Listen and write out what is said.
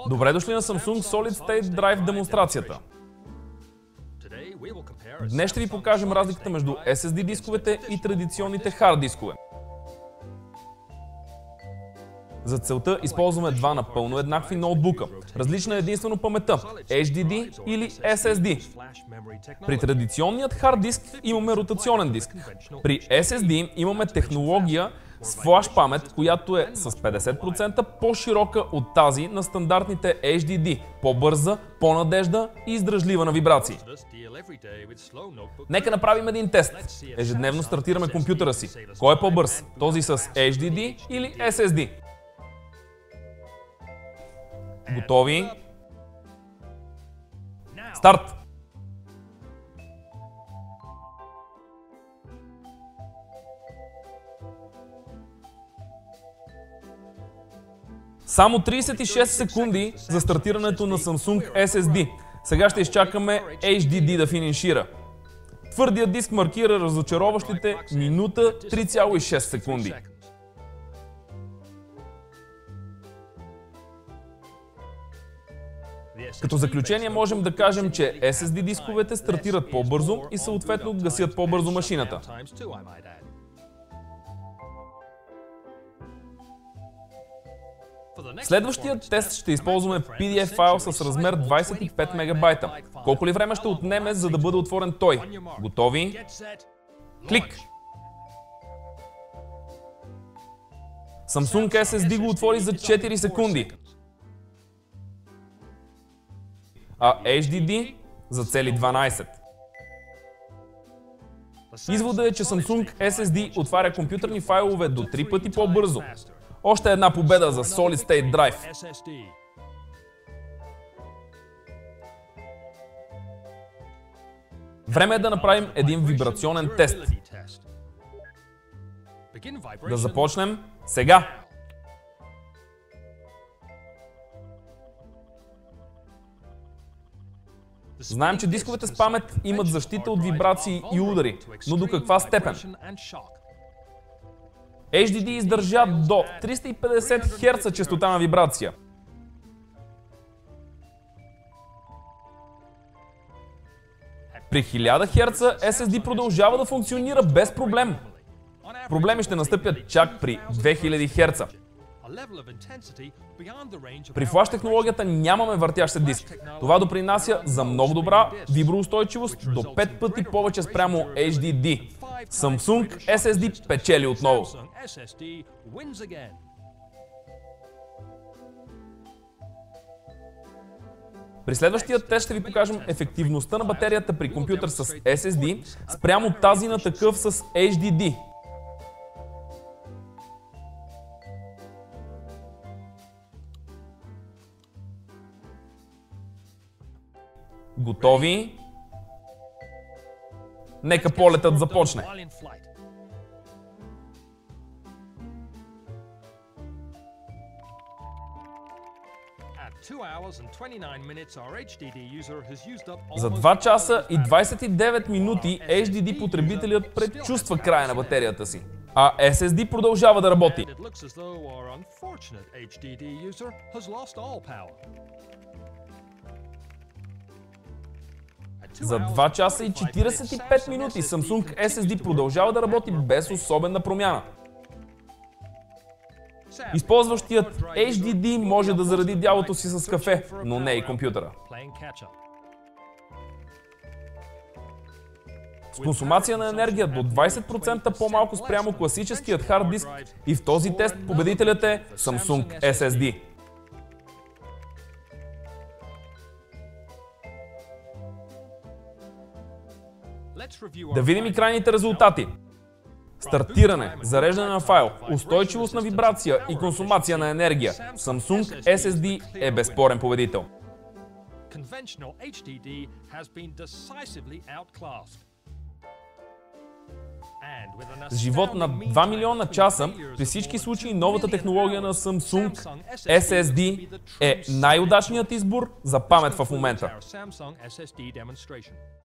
Добре дошли на Samsung Solid State Drive демонстрацията. Днес ще ви покажем разликата между SSD дисковете и традиционните хард дискове. За целта използваме два напълно еднакви ноутбука. Различна е единствено паметта – HDD или SSD. При традиционният хард диск имаме ротационен диск. При SSD имаме технология с флаш памет, която е с 50% по-широка от тази на стандартните HDD, по-бърза, по-надежда и издръжлива на вибрации. Нека направим един тест. Ежедневно стартираме компютъра си. Кой е по-бърз? Този с HDD или SSD? Готови? Старт! Само 36 секунди за стартирането на Samsung SSD. Сега ще изчакаме HDD да финишира. Твърдият диск маркира разочароващите минута 3,6 секунди. Като заключение можем да кажем, че SSD дисковете стартират по-бързо и съответно гасят по-бързо машината. В следващия тест ще използваме PDF файл с размер 25 мегабайта. Колко ли време ще отнеме, за да бъде отворен той? Готови? Клик! Samsung SSD го отвори за 4 секунди. А HDD за цели 12. Изводът е, че Samsung SSD отваря компютърни файлове до 3 пъти по-бързо. Още една победа за Solid State Drive. Време е да направим един вибрационен тест. Да започнем сега! Знаем, че дисковете с памет имат защита от вибрации и удари, но до каква степен? HDD издържа до 350 Hz честота на вибрация. При 1000 Hz SSD продължава да функционира без проблем. Проблеми ще настъпят чак при 2000 Hz. При флаш технологията нямаме въртящ се диск. Това допринася за много добра виброустойчивост до 5 пъти повече спрямо HDD. Samsung SSD печели отново. При следващия тест ще ви покажем ефективността на батерията при компютър с SSD спрямо тази на такъв с HDD. Готови? Нека полетът започне. За 2 часа и 29 минути HDD потребителят предчувства края на батерията си, а SSD продължава да работи. За 2 часа и 45 минути Samsung SSD продължава да работи без особена промяна. Използващият HDD може да заради дялото си с кафе, но не и компютъра. С консумация на енергия до 20% по-малко спрямо класическият хард диск и в този тест победителят е Samsung SSD. Да видим и крайните резултати. Стартиране, зареждане на файл, устойчивост на вибрация и консумация на енергия. Samsung SSD е безспорен победител. С живот на 2 милиона часа, при всички случаи новата технология на Samsung SSD е най-удачният избор за памет в момента.